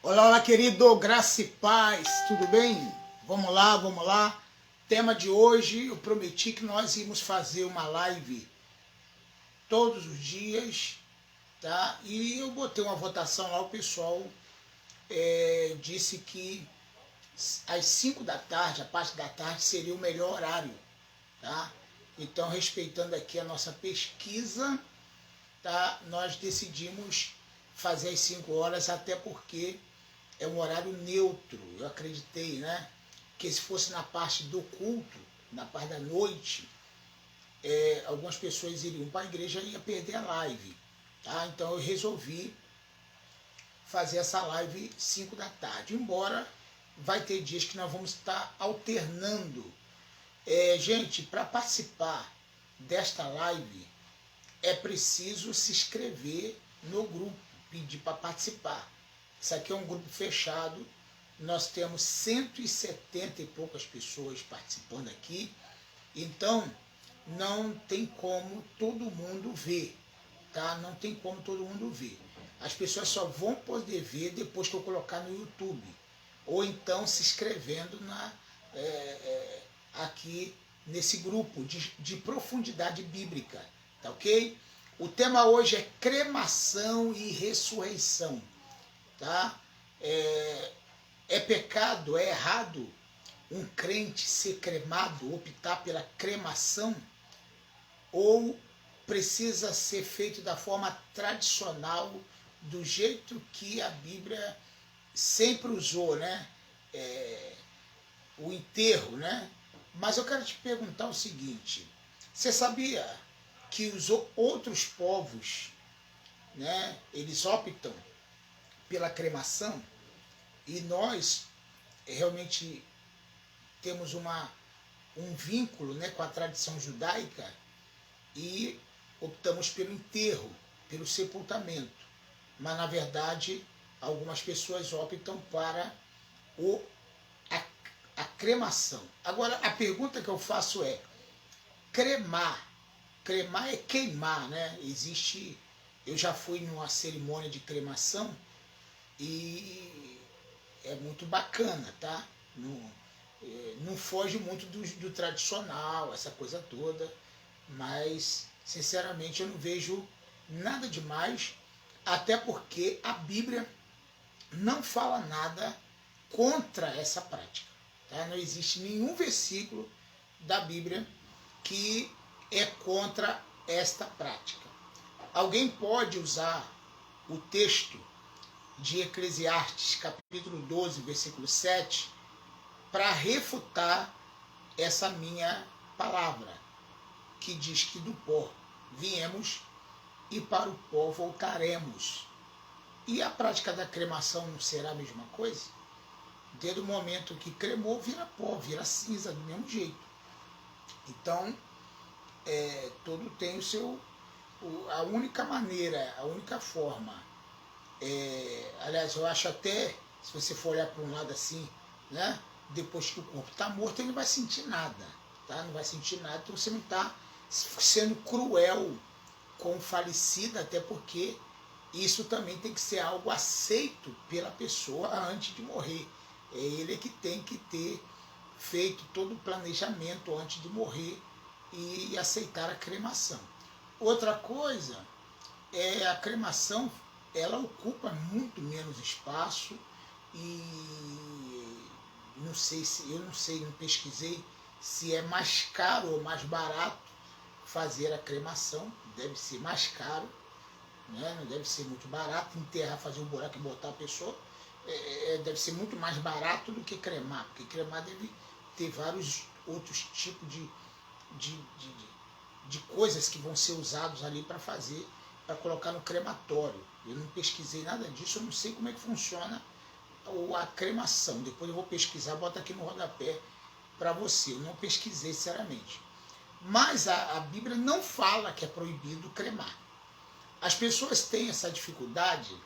Olá, olá, querido, graça e paz, tudo bem? Vamos lá, vamos lá. Tema de hoje, eu prometi que nós íamos fazer uma live todos os dias, tá? E eu botei uma votação lá, o pessoal disse que às 5 da tarde, a parte da tarde, seria o melhor horário, tá? Então, respeitando aqui a nossa pesquisa, tá? Nós decidimos fazer às 5 horas, até porque é um horário neutro. Eu acreditei, né? Que se fosse na parte do culto, na parte da noite, algumas pessoas iriam para a igreja e ia perder a live. Tá? Então eu resolvi fazer essa live 5 da tarde. Embora vai ter dias que nós vamos estar alternando. Gente, para participar desta live, é preciso se inscrever no grupo, pedir para participar. Isso aqui é um grupo fechado, nós temos 170 e poucas pessoas participando aqui, então não tem como todo mundo ver, tá? Não tem como todo mundo ver. As pessoas só vão poder ver depois que eu colocar no YouTube, ou então se inscrevendo aqui nesse grupo de profundidade bíblica, tá ok? O tema hoje é cremação e ressurreição. Tá? É pecado, é errado um crente ser cremado, optar pela cremação, ou precisa ser feito da forma tradicional, do jeito que a Bíblia sempre usou, né? O enterro, né? Mas eu quero te perguntar o seguinte: você sabia que os outros povos, né, eles optam pela cremação, e nós realmente temos um vínculo, né, com a tradição judaica e optamos pelo enterro, pelo sepultamento. Mas, na verdade, algumas pessoas optam para a cremação. Agora, a pergunta que eu faço é: cremar. Cremar é queimar, né? Existe... Eu já fui numa cerimônia de cremação e é muito bacana, tá? Não foge muito do tradicional, essa coisa toda, mas sinceramente eu não vejo nada demais, até porque a Bíblia não fala nada contra essa prática, tá? Não existe nenhum versículo da Bíblia que é contra esta prática. Alguém pode usar o texto de Eclesiastes, capítulo 12, versículo 7, para refutar essa minha palavra, que diz que do pó viemos e para o pó voltaremos. E a prática da cremação não será a mesma coisa? Desde o momento que cremou, vira pó, vira cinza, do mesmo jeito. Então, todo tem o seu... A única maneira, a única forma... aliás, eu acho até, se você for olhar para um lado assim, né, depois que o corpo está morto, ele não vai sentir nada, tá? Não vai sentir nada, então você não está sendo cruel com o falecido, até porque isso também tem que ser algo aceito pela pessoa antes de morrer. É ele que tem que ter feito todo o planejamento antes de morrer e aceitar a cremação. Outra coisa é a cremação. Ela ocupa muito menos espaço e eu não pesquisei se é mais caro ou mais barato fazer a cremação. Deve ser mais caro, né? Não deve ser muito barato enterrar, fazer um buraco e botar a pessoa. Deve ser muito mais barato do que cremar, porque cremar deve ter vários outros tipos de coisas que vão ser usados ali para colocar no crematório. Eu não pesquisei nada disso, eu não sei como é que funciona a cremação. Depois eu vou pesquisar, bota aqui no rodapé para você. Eu não pesquisei, sinceramente. Mas a Bíblia não fala que é proibido cremar. As pessoas têm essa dificuldade,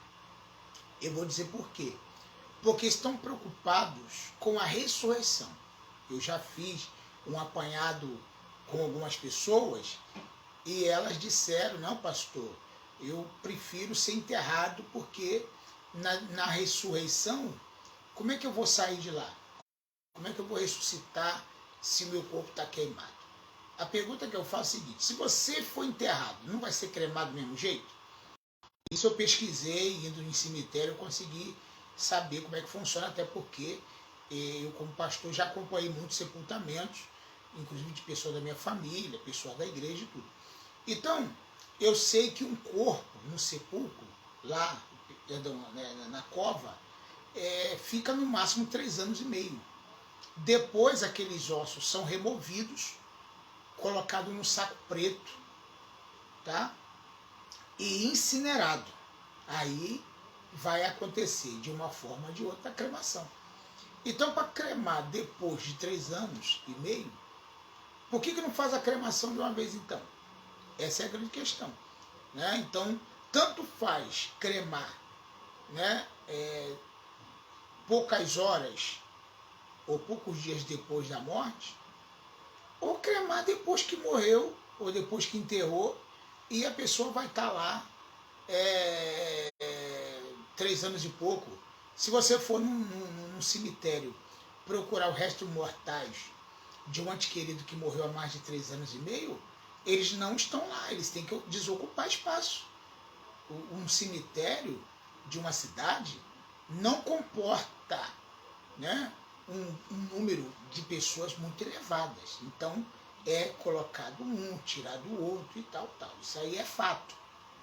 eu vou dizer por quê. Porque estão preocupados com a ressurreição. Eu já fiz um apanhado com algumas pessoas e elas disseram: não, pastor, eu prefiro ser enterrado porque na ressurreição, como é que eu vou sair de lá? Como é que eu vou ressuscitar se o meu corpo está queimado? A pergunta que eu faço é a seguinte: se você for enterrado, não vai ser cremado do mesmo jeito? Isso eu pesquisei, indo em cemitério, eu consegui saber como é que funciona, até porque eu, como pastor, já acompanhei muitos sepultamentos, inclusive de pessoas da minha família, pessoas da igreja e tudo. Então, eu sei que um corpo no sepulcro, lá na cova, fica no máximo 3 anos e meio. Depois, aqueles ossos são removidos, colocados num saco preto, tá? E incinerado. Aí vai acontecer de uma forma ou de outra a cremação. Então, para cremar depois de 3 anos e meio, por que não faz a cremação de uma vez então? Essa é a grande questão. Né? Então, tanto faz cremar, né, poucas horas ou poucos dias depois da morte, ou cremar depois que morreu, ou depois que enterrou, e a pessoa vai estar lá 3 anos e pouco. Se você for num cemitério procurar o resto mortais de um ente querido que morreu há mais de 3 anos e meio, eles não estão lá, eles têm que desocupar espaço. Um cemitério de uma cidade não comporta, né, um número de pessoas muito elevadas. Então é colocado um, tirado o outro e tal. Isso aí é fato.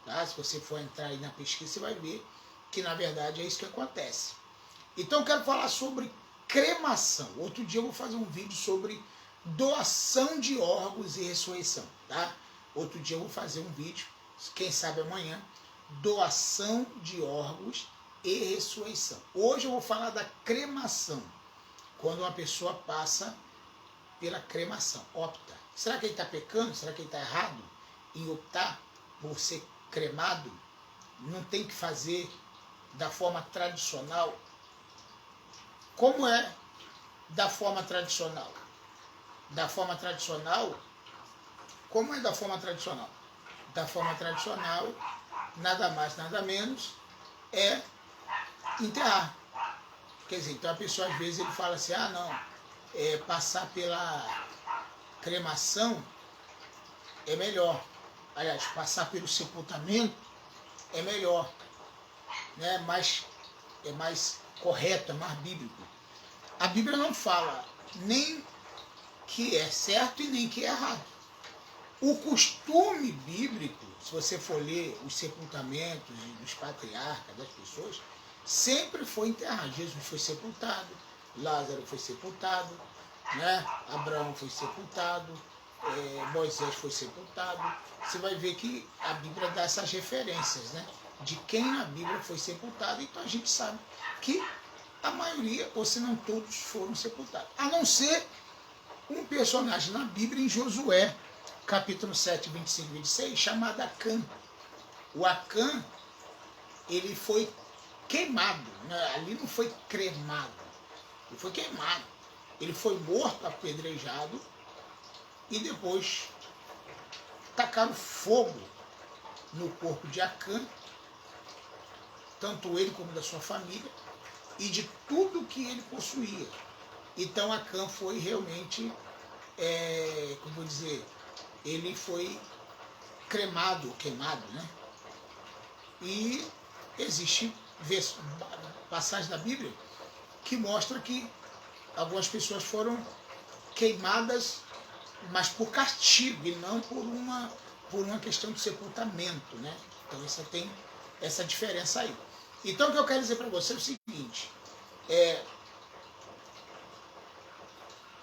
Tá? Se você for entrar aí na pesquisa, você vai ver que na verdade é isso que acontece. Então eu quero falar sobre cremação. Outro dia eu vou fazer um vídeo sobre doação de órgãos e ressurreição. Tá? Outro dia eu vou fazer um vídeo, quem sabe amanhã, doação de órgãos e ressurreição. Hoje eu vou falar da cremação, quando uma pessoa passa pela cremação, opta. Será que ele está pecando? Será que ele está errado em optar por ser cremado? Não tem que fazer da forma tradicional? Como é da forma tradicional? Da forma tradicional, como é da forma tradicional? Da forma tradicional, nada mais, nada menos, é enterrar. Quer dizer, então a pessoa às vezes ele fala assim, passar pela cremação é melhor. Aliás, passar pelo sepultamento é melhor, né? É mais correto, é mais bíblico. A Bíblia não fala nem que é certo e nem que é errado. O costume bíblico, se você for ler os sepultamentos dos patriarcas, das pessoas, sempre foi enterrar. Jesus foi sepultado, Lázaro foi sepultado, né? Abraão foi sepultado, Moisés foi sepultado. Você vai ver que a Bíblia dá essas referências, né? De quem na Bíblia foi sepultado. Então a gente sabe que a maioria, ou se não todos, foram sepultados. A não ser um personagem na Bíblia, em Josué, capítulo 7, 25 e 26, chamado Acã. O Acã, ele foi queimado, né? Ali não foi cremado, ele foi queimado. Ele foi morto, apedrejado, e depois tacaram fogo no corpo de Acã, tanto ele como da sua família, e de tudo que ele possuía. Então Acã foi realmente, como vou dizer, ele foi cremado, queimado, né? E existe passagem da Bíblia que mostra que algumas pessoas foram queimadas, mas por castigo e não por uma questão de sepultamento, né? Então você tem essa diferença aí. Então o que eu quero dizer para você é o seguinte,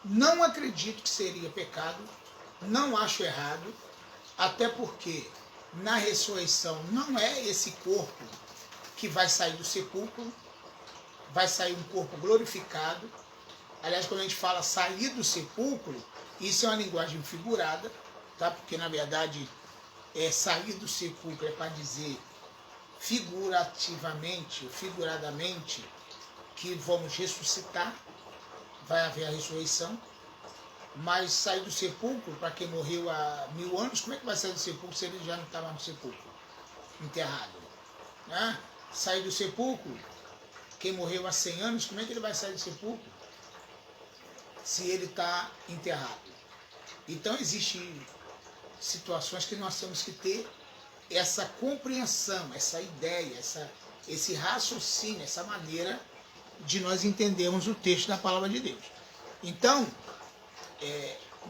não acredito que seria pecado, não acho errado, até porque na ressurreição não é esse corpo que vai sair do sepulcro, vai sair um corpo glorificado. Aliás, quando a gente fala sair do sepulcro, isso é uma linguagem figurada, tá? Porque na verdade sair do sepulcro é para dizer figurativamente, figuradamente, que vamos ressuscitar, vai haver a ressurreição. Mas sair do sepulcro, para quem morreu há 1000 anos, como é que vai sair do sepulcro se ele já não estava no sepulcro, enterrado? Né? sair do sepulcro? Quem morreu há 100 anos, como é que ele vai sair do sepulcro se ele está enterrado? Então, existem situações que nós temos que ter essa compreensão, essa ideia, esse raciocínio, essa maneira de nós entendermos o texto da palavra de Deus. Então,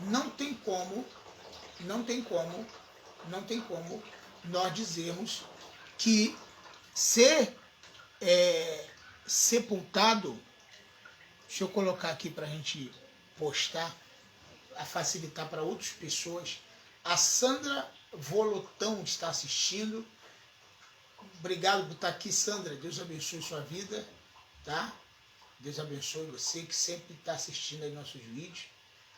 não tem como nós dizermos que ser sepultado, deixa eu colocar aqui para a gente postar, a facilitar para outras pessoas. A Sandra Volotão está assistindo. Obrigado por estar aqui, Sandra. Deus abençoe sua vida, tá? Deus abençoe você que sempre está assistindo aí nossos vídeos.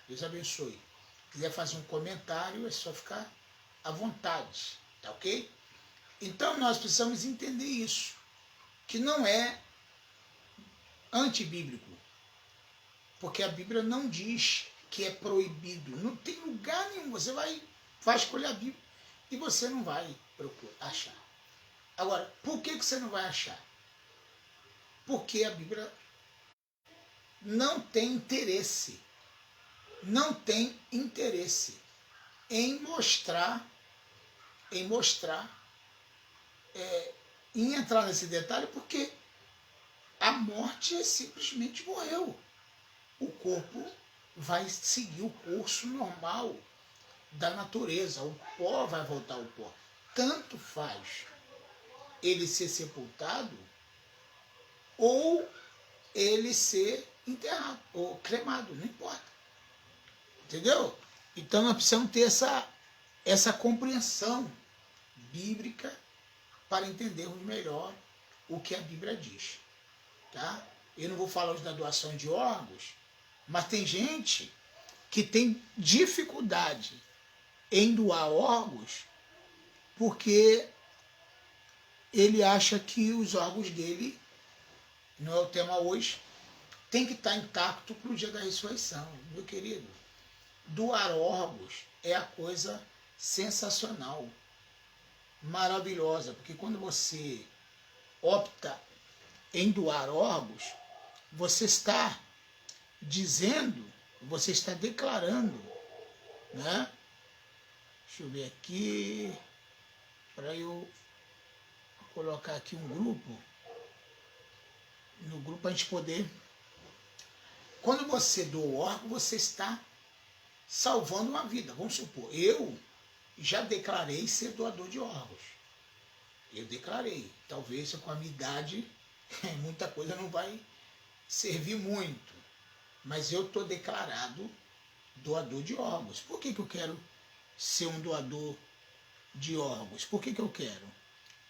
Deus abençoe. Se quiser fazer um comentário, é só ficar à vontade, tá ok? Então nós precisamos entender isso, que não é antibíblico, porque a Bíblia não diz que é proibido. Não tem lugar nenhum. Você vai escolher a Bíblia e você não vai achar. Agora, por que você não vai achar? Porque a Bíblia não tem interesse em mostrar, em entrar nesse detalhe, porque a morte simplesmente morreu. O corpo vai seguir o curso normal da natureza. O pó vai voltar ao pó. Tanto faz ele ser sepultado ou ele ser enterrado ou cremado, não importa. Entendeu? Então nós precisamos ter essa compreensão bíblica para entendermos melhor o que a Bíblia diz. Tá? Eu não vou falar hoje da doação de órgãos, mas tem gente que tem dificuldade em doar órgãos porque ele acha que os órgãos dele, não é o tema hoje, tem que estar intacto para o dia da ressurreição. Meu querido, doar órgãos é a coisa sensacional, maravilhosa, porque quando você opta em doar órgãos, você está dizendo, você está declarando, né? Deixa eu ver aqui, para eu colocar aqui um grupo, no grupo a gente poder... Quando você doa o órgão, você está salvando uma vida. Vamos supor, eu já declarei ser doador de órgãos. Eu declarei. Talvez com a minha idade, muita coisa não vai servir muito. Mas eu estou declarado doador de órgãos. Por que eu quero ser um doador de órgãos? Por que eu quero?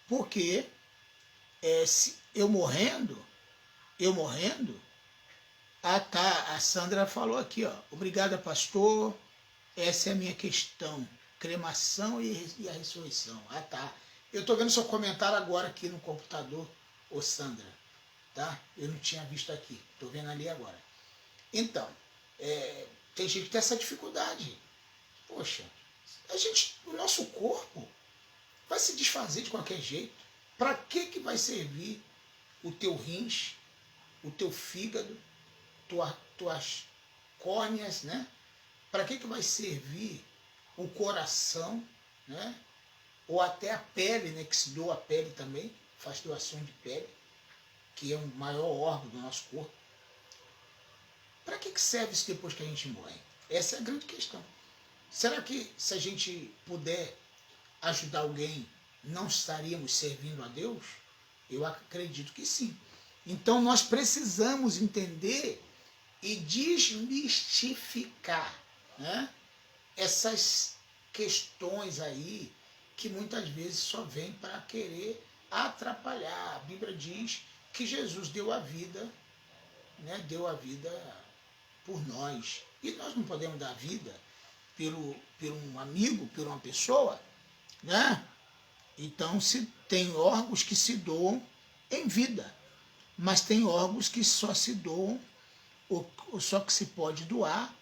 Porque se eu morrendo, a Sandra falou aqui, ó, obrigada, pastor, essa é a minha questão, cremação e a ressurreição. Eu estou vendo seu comentário agora aqui no computador, ô Sandra, tá? Eu não tinha visto aqui, estou vendo ali agora. Então, tem gente que tem essa dificuldade. Poxa, o nosso corpo vai se desfazer de qualquer jeito. Para que vai servir o teu rins, o teu fígado, tuas córneas, né? Para que vai servir o coração, né? Ou até a pele, né? Que se doa a pele também, faz doação de pele, que é o maior órgão do nosso corpo. Para que serve isso depois que a gente morre? Essa é a grande questão. Será que se a gente puder ajudar alguém, não estaríamos servindo a Deus? Eu acredito que sim. Então nós precisamos entender e desmistificar, né, essas questões aí que muitas vezes só vêm para querer atrapalhar. A Bíblia diz que Jesus deu a vida, né, deu a vida por nós. E nós não podemos dar vida pelo um amigo, por uma pessoa, né? Então, tem órgãos que se doam em vida, mas tem órgãos que só se doam, ou só que se pode doar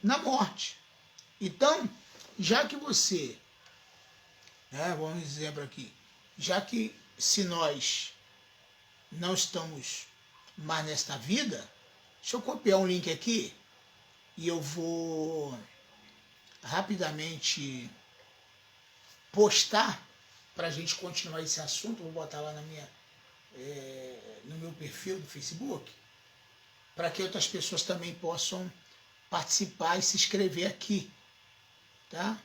na morte. Então, já que você, né, vamos exemplo aqui, já que se nós não estamos mais nesta vida, deixa eu copiar um link aqui e eu vou rapidamente postar para a gente continuar esse assunto. Vou botar lá no meu perfil do Facebook, para que outras pessoas também possam participar e se inscrever aqui, tá?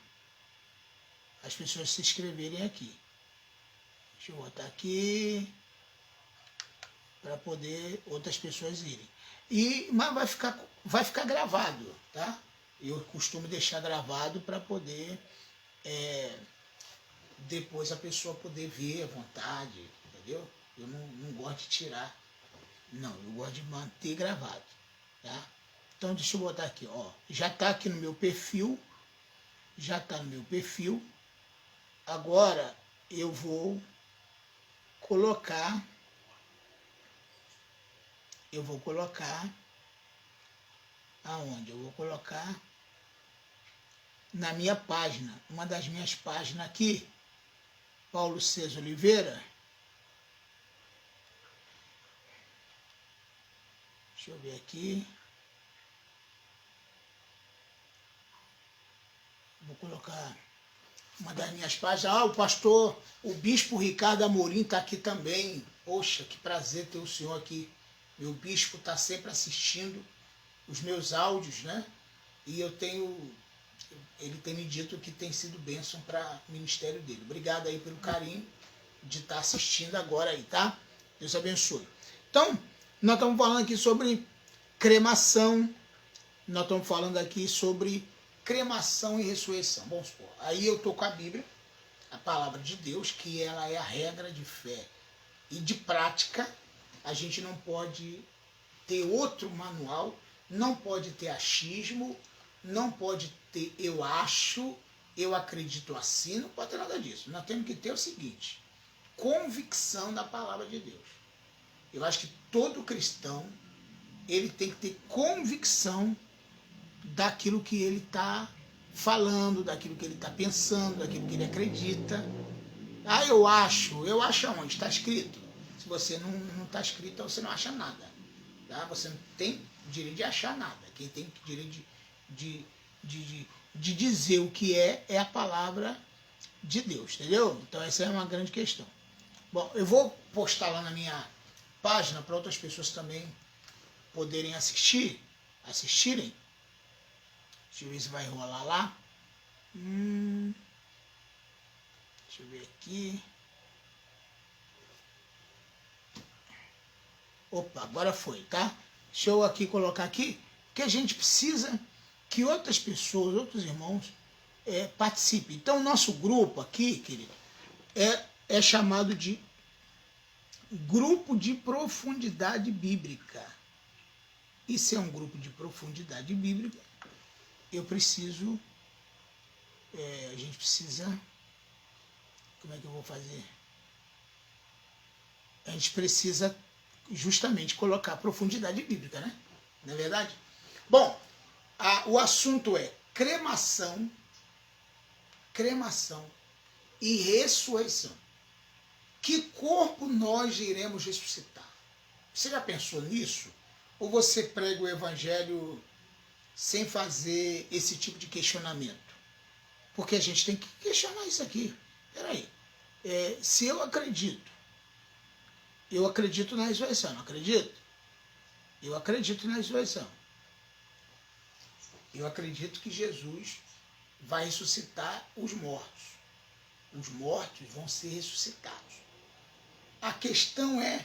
As pessoas se inscreverem aqui. Deixa eu botar aqui para poder outras pessoas irem. Mas vai ficar gravado, tá? Eu costumo deixar gravado para poder depois a pessoa poder ver à vontade, entendeu? Eu não gosto de tirar, não, eu gosto de manter gravado, tá? Então deixa eu botar aqui, ó, já está aqui no meu perfil, agora eu vou colocar aonde? Eu vou colocar na minha página, uma das minhas páginas aqui, Paulo César Oliveira. Deixa eu ver aqui. Vou colocar uma das minhas páginas. O bispo Ricardo Amorim está aqui também. Poxa, que prazer ter o senhor aqui. Meu bispo está sempre assistindo os meus áudios, né? E ele tem me dito que tem sido bênção para o ministério dele. Obrigado aí pelo carinho de estar assistindo agora aí, tá? Deus abençoe. Então, nós estamos falando aqui sobre cremação, nós estamos falando aqui sobre cremação e ressurreição. Vamos supor, aí eu estou com a Bíblia, a palavra de Deus, que ela é a regra de fé e de prática. A gente não pode ter outro manual, não pode ter achismo, não pode ter eu acho, eu acredito assim, não pode ter nada disso. Nós temos que ter o seguinte, convicção da palavra de Deus. Eu acho que todo cristão, ele tem que ter convicção daquilo que ele está falando, daquilo que ele está pensando, daquilo que ele acredita. Ah, eu acho aonde? Está escrito. Se você não está escrito, então você não acha nada. Tá? Você não tem direito de achar nada. Quem tem direito de dizer o que é a palavra de Deus, entendeu? Então essa é uma grande questão. Bom, eu vou postar lá na minha página para outras pessoas também poderem assistirem. Deixa eu ver se vai rolar lá. Deixa eu ver aqui. Opa, agora foi, tá? Deixa eu aqui colocar aqui que a gente precisa que outras pessoas, outros irmãos participem. Então, o nosso grupo aqui, querido, é chamado de Grupo de Profundidade Bíblica. E se é um grupo de profundidade bíblica, a gente precisa, como é que eu vou fazer? A gente precisa justamente colocar profundidade bíblica, né? Não é verdade? Bom, o assunto é cremação e ressurreição. Que corpo nós iremos ressuscitar? Você já pensou nisso? Ou você prega o evangelho sem fazer esse tipo de questionamento? Porque a gente tem que questionar isso aqui. Peraí, se eu acredito na ressurreição, não acredito? Eu acredito na ressurreição. Eu acredito que Jesus vai ressuscitar os mortos. Os mortos vão ser ressuscitados. A questão é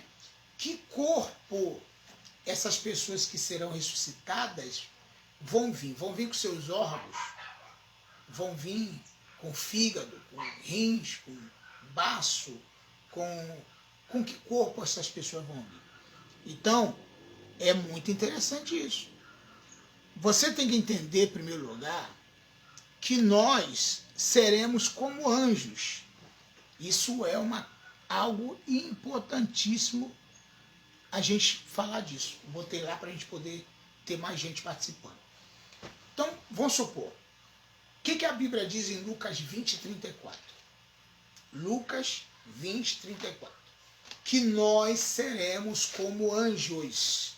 que corpo essas pessoas que serão ressuscitadas vão vir com seus órgãos, vão vir com fígado, com rins, com baço, com que corpo essas pessoas vão vir. Então, é muito interessante isso. Você tem que entender, em primeiro lugar, que nós seremos como anjos. Isso é algo importantíssimo a gente falar disso. Botei lá para a gente poder ter mais gente participando. Então, vamos supor, o que a Bíblia diz em Lucas 20, 34? Lucas 20, 34. que nós seremos como anjos.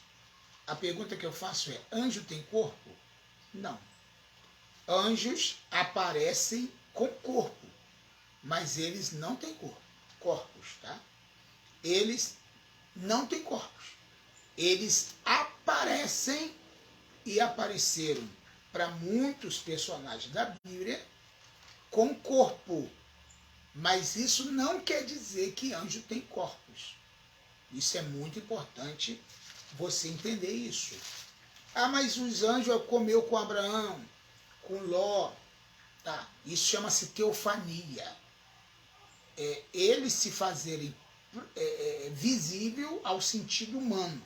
A pergunta que eu faço é: anjo tem corpo? Não. Anjos aparecem com corpo, mas eles não têm corpos, tá? Eles não têm corpos. Eles aparecem e apareceram para muitos personagens da Bíblia com corpo. Mas isso não quer dizer que anjo tem corpos. Isso é muito importante você entender isso. Ah, mas os anjos comeu com Abraão, com Ló. Tá? Isso chama-se teofania. Eles se fazerem visível ao sentido humano.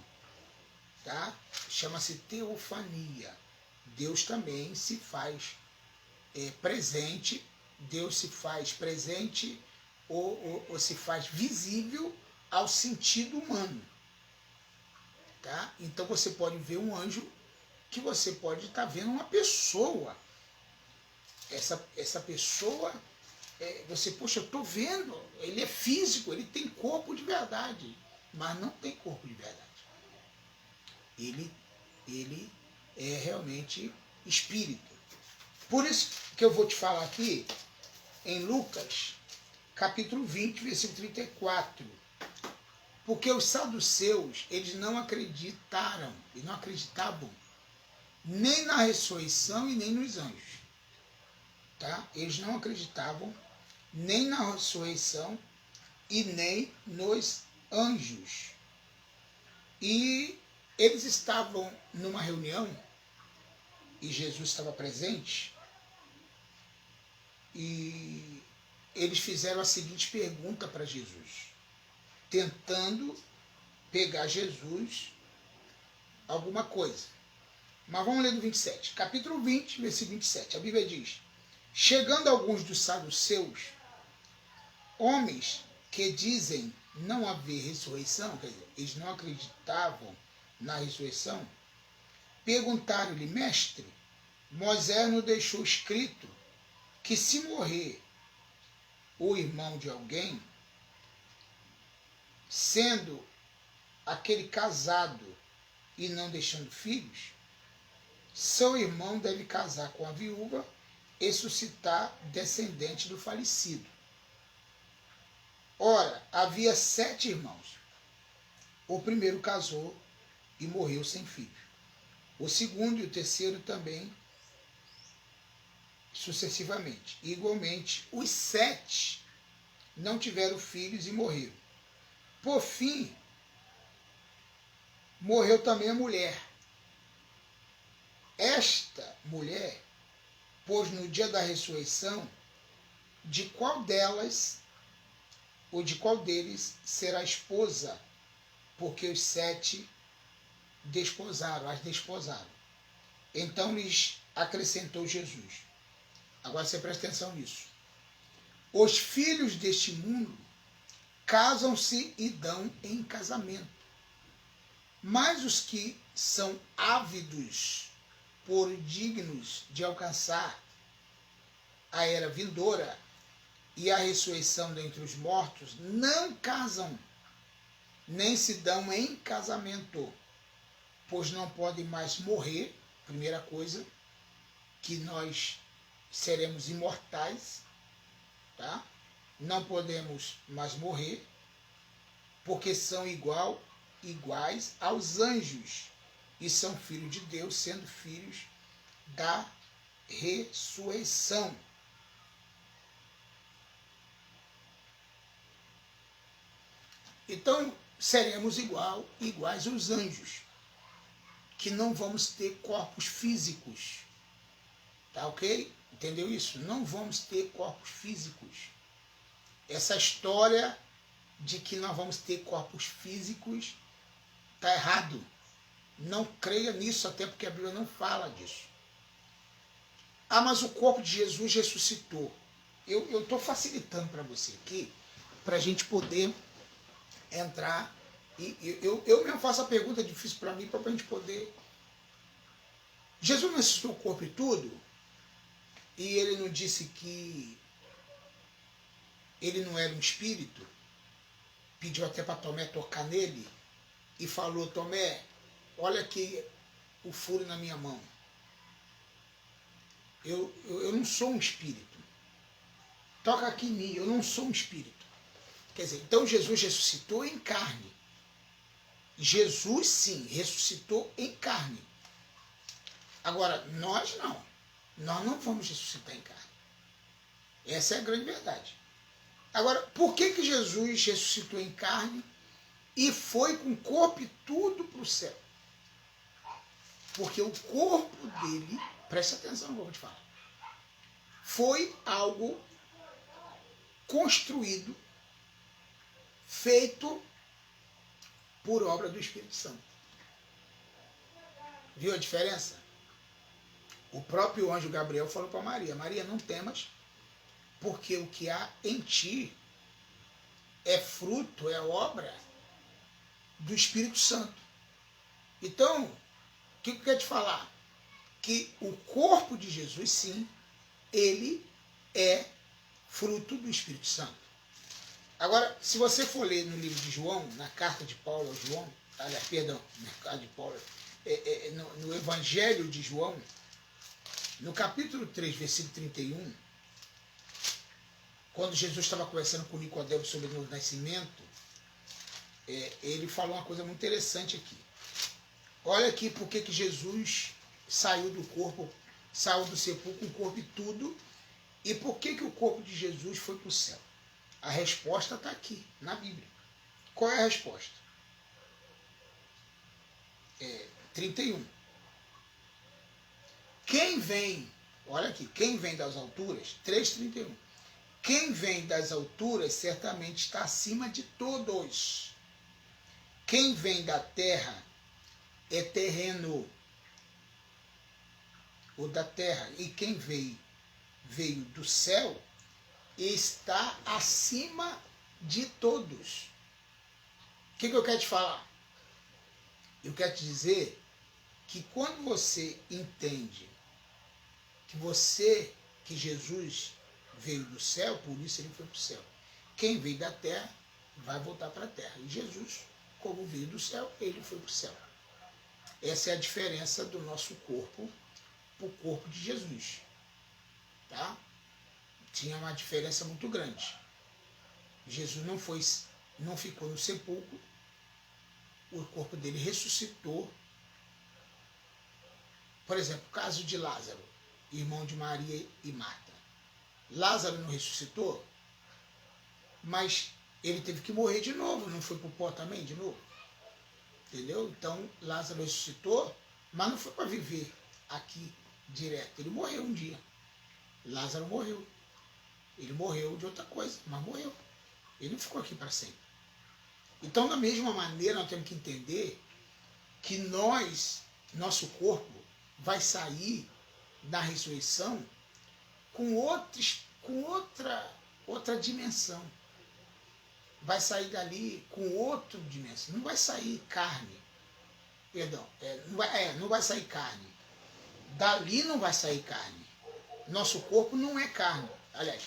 Tá? Chama-se teofania. Deus também se faz presente. Deus se faz presente ou se faz visível ao sentido humano. Tá? Então você pode ver um anjo que você pode estar vendo uma pessoa. Essa pessoa, você, poxa, eu estou vendo, ele é físico, ele tem corpo de verdade, mas não tem corpo de verdade. Ele é realmente espírito. Por isso que eu vou te falar aqui, em Lucas, capítulo 20, versículo 34. Porque os saduceus, eles não acreditaram, e não acreditavam nem na ressurreição e nem nos anjos. Tá? Eles não acreditavam nem na ressurreição e nem nos anjos. E eles estavam numa reunião, e Jesus estava presente, e eles fizeram a seguinte pergunta para Jesus, tentando pegar Jesus alguma coisa. Mas vamos ler do 27. Capítulo 20, versículo 27. A Bíblia diz: chegando alguns dos saduceus, homens que dizem não haver ressurreição, quer dizer, eles não acreditavam na ressurreição, perguntaram-lhe: mestre, Moisés nos deixou escrito que se morrer o irmão de alguém, sendo aquele casado e não deixando filhos, seu irmão deve casar com a viúva e suscitar descendente do falecido. Ora, havia 7 irmãos. O primeiro casou e morreu sem filho. O segundo e o terceiro também, sucessivamente. Igualmente, os 7 não tiveram filhos e morreram. Por fim, morreu também a mulher. Esta mulher, pois no dia da ressurreição, de qual delas ou de qual deles será esposa, porque os 7 as desposaram. Então lhes acrescentou Jesus. Agora você presta atenção nisso. Os filhos deste mundo casam-se e dão em casamento. Mas os que são ávidos por dignos de alcançar a era vindoura e a ressurreição dentre os mortos, não casam, nem se dão em casamento, pois não podem mais morrer. Primeira coisa, que nós seremos imortais, tá? Não podemos mais morrer, porque são iguais aos anjos, e são filhos de Deus, sendo filhos da ressurreição. Então, seremos iguais aos anjos, que não vamos ter corpos físicos. Tá ok? Entendeu isso? Não vamos ter corpos físicos. Essa história de que nós vamos ter corpos físicos está errado. Não creia nisso, até porque a Bíblia não fala disso. Ah, mas o corpo de Jesus ressuscitou. Eu estou facilitando para você aqui, para a gente poder entrar. Eu mesmo faço a pergunta difícil para mim, para a gente poder... Jesus não ressuscitou o corpo e tudo, e ele não disse que ele não era um espírito? pediu até para Tomé tocar nele e falou: Tomé, olha aqui o furo na minha mão. Eu não sou um espírito. Toca aqui em mim, eu não sou um espírito. Quer dizer, então Jesus ressuscitou em carne. Jesus, sim, ressuscitou em carne. Agora, nós não. Nós não vamos ressuscitar em carne. Essa é a grande verdade. Agora, por que Jesus ressuscitou em carne e foi com o corpo e tudo para o céu? Porque o corpo dele, presta atenção no que eu vou te falar, foi algo construído, feito por obra do Espírito Santo. Viu a diferença? O próprio anjo Gabriel falou para Maria: Maria, não temas, porque o que há em ti é fruto, é obra do Espírito Santo. Então, o que eu quero te falar? Que o corpo de Jesus, sim, ele é fruto do Espírito Santo. Agora, se você for ler no livro de João, na carta de Paulo ao João, aliás, perdão, na carta de Paulo, no Evangelho de João, no capítulo 3, versículo 31, quando Jesus estava conversando com Nicodemo sobre o novo nascimento, ele falou uma coisa muito interessante aqui. Olha aqui porque que Jesus saiu do corpo, saiu do sepulcro com o corpo e tudo, e por que o corpo de Jesus foi para o céu. A resposta está aqui, na Bíblia. Qual é a resposta? 31. Quem vem, olha aqui, quem vem das alturas, 3:31. Quem vem das alturas certamente está acima de todos. Quem vem da terra é terreno, ou da terra, e quem veio do céu está acima de todos. O que eu quero te falar? Eu quero te dizer que quando você entende que Jesus veio do céu, por isso ele foi para o céu. Quem veio da terra vai voltar para a terra. E Jesus, como veio do céu, ele foi para o céu. Essa é a diferença do nosso corpo para o corpo de Jesus. Tá? Tinha uma diferença muito grande. Jesus não ficou no sepulcro, o corpo dele ressuscitou. Por exemplo, o caso de Lázaro, irmão de Maria e Marta. Lázaro não ressuscitou, mas ele teve que morrer de novo, não foi para o pó também de novo? Entendeu? Então, Lázaro ressuscitou, mas não foi para viver aqui direto. Ele morreu um dia. Lázaro morreu. Ele morreu de outra coisa, mas morreu. Ele não ficou aqui para sempre. Então, da mesma maneira, nós temos que entender que nosso corpo, vai sair da ressurreição com outra dimensão. Vai sair dali com outra dimensão. Não vai sair carne. Perdão, não vai sair carne. Dali não vai sair carne. Nosso corpo não é carne. Aliás,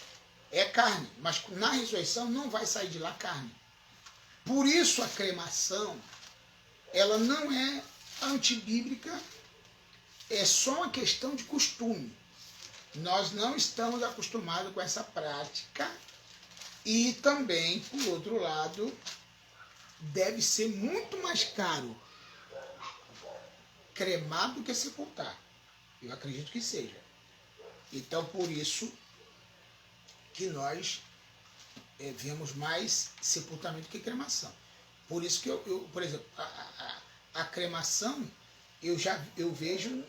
é carne, mas na ressurreição não vai sair de lá carne. Por isso a cremação, ela não é antibíblica, é só uma questão de costume. Nós não estamos acostumados com essa prática e também, por outro lado, deve ser muito mais caro cremar do que sepultar. Eu acredito que seja. Então, por isso que nós vemos mais sepultamento que cremação. Por isso que eu por exemplo, a cremação eu vejo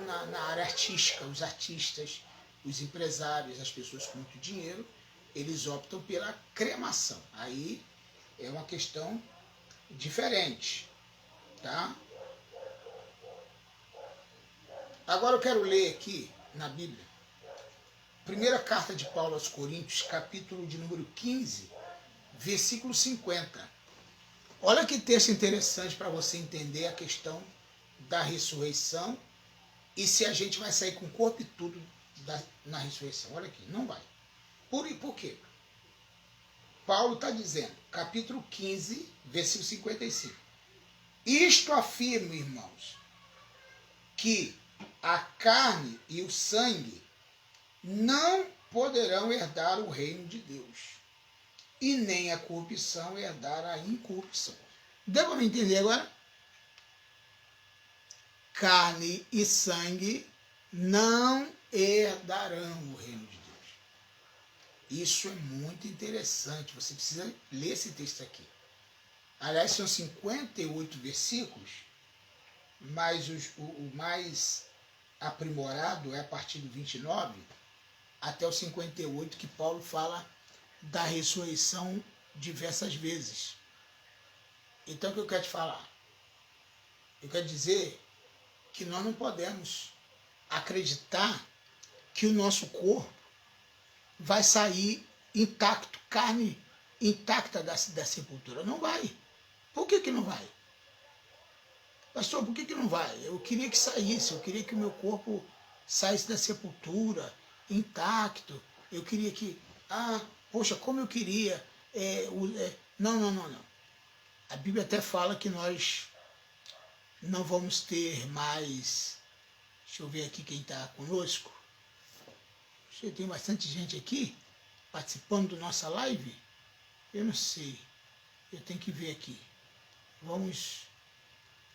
na área artística, os artistas, os empresários, as pessoas com muito dinheiro, eles optam pela cremação. Aí é uma questão diferente, tá? Agora eu quero ler aqui na Bíblia, primeira carta de Paulo aos Coríntios, capítulo de número 15, versículo 50. Olha que texto interessante para você entender a questão da ressurreição e se a gente vai sair com o corpo e tudo na ressurreição. Olha aqui, não vai. Por quê? Paulo está dizendo: capítulo 15, versículo 55. Isto afirma, irmãos, que a carne e o sangue não poderão herdar o reino de Deus, e nem a corrupção herdar a incorrupção. Deu para me entender agora? Carne e sangue não herdarão o reino de Deus. Isso é muito interessante, você precisa ler esse texto aqui. Aliás, são 58 versículos, mas o mais aprimorado é a partir do 29 até o 58, que Paulo fala da ressurreição diversas vezes. Então, o que eu quero te falar? Eu quero dizer que nós não podemos acreditar que o nosso corpo vai sair intacto, carne intacta da sepultura. Não vai. Por que não vai? Pastor, por que não vai? Eu queria que saísse, eu queria que o meu corpo saísse da sepultura, intacto. Eu queria que, poxa, como eu queria. Não. A Bíblia até fala que nós não vamos ter mais. Deixa eu ver aqui quem está conosco. Tem bastante gente aqui participando da nossa live. Eu não sei. Eu tenho que ver aqui. Vamos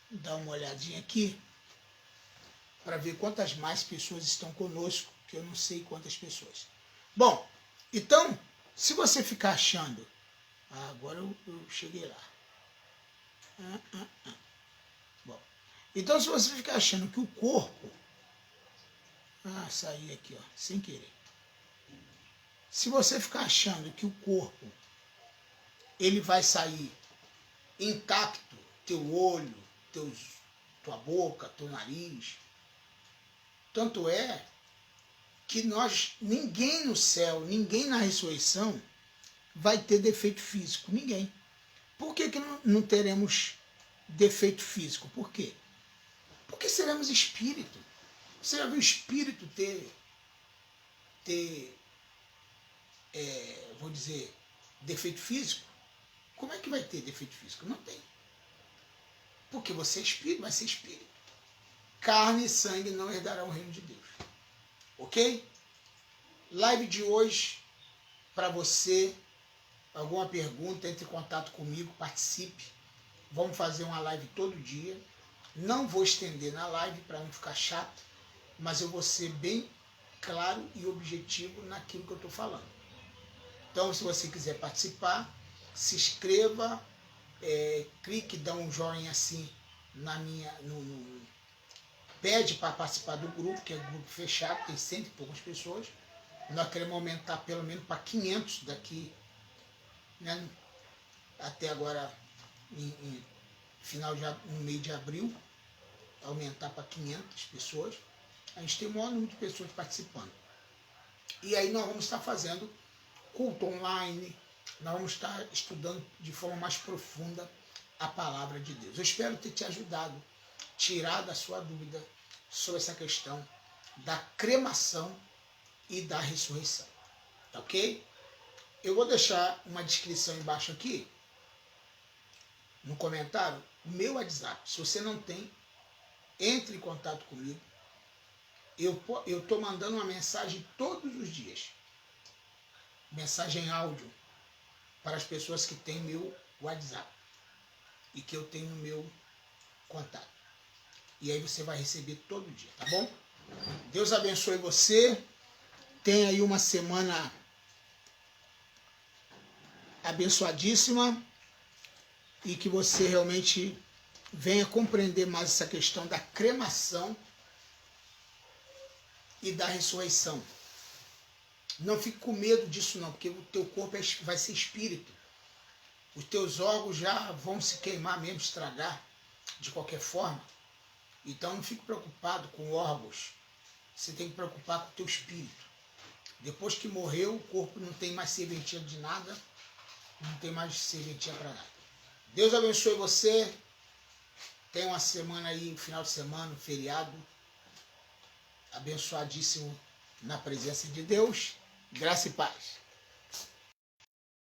dar uma olhadinha aqui para ver quantas mais pessoas estão conosco, que eu não sei quantas pessoas. Bom, então, se você ficar achando... agora eu cheguei lá. Bom, então se você ficar achando que o corpo... saí aqui, ó, sem querer. Se você ficar achando que o corpo ele vai sair intacto, teu olho, tua boca, teu nariz, tanto é que ninguém no céu, ninguém na ressurreição vai ter defeito físico, ninguém. Por que não teremos defeito físico? Por quê? Porque seremos espírito. Você já viu o espírito vou dizer, defeito físico? Como é que vai ter defeito físico? Não tem. Porque você é espírito, vai ser espírito. Carne e sangue não herdarão o reino de Deus. Ok? Live de hoje, para você, alguma pergunta, entre em contato comigo, participe. Vamos fazer uma live todo dia. Não vou estender na live para não ficar chato, mas eu vou ser bem claro e objetivo naquilo que eu estou falando. Então, se você quiser participar, se inscreva, clique, dá um joinha assim pede para participar do grupo, que é um grupo fechado, tem 100 e poucas pessoas. Nós queremos aumentar pelo menos para 500 daqui, né, até agora, no mês de abril, aumentar para 500 pessoas. A gente tem um maior número de pessoas participando. E aí nós vamos estar fazendo culto online, nós vamos estar estudando de forma mais profunda a palavra de Deus. Eu espero ter te ajudado, tirado a sua dúvida sobre essa questão da cremação e da ressurreição. Ok? Eu vou deixar uma descrição embaixo aqui, no comentário, o meu WhatsApp. Se você não tem, entre em contato comigo. Eu estou mandando uma mensagem todos os dias. Mensagem áudio para as pessoas que têm meu WhatsApp e que eu tenho no meu contato. E aí você vai receber todo dia, tá bom? Deus abençoe você. Tenha aí uma semana abençoadíssima e que você realmente venha compreender mais essa questão da cremação e da ressurreição. Não fique com medo disso não, porque o teu corpo vai ser espírito. Os teus órgãos já vão se queimar mesmo, estragar de qualquer forma. Então não fique preocupado com órgãos. Você tem que preocupar com o teu espírito. Depois que morreu, o corpo não tem mais serventia de nada, não tem mais serventia para nada. Deus abençoe você. Tenha uma semana aí, um final de semana, um feriado abençoadíssimo na presença de Deus. Graça e paz.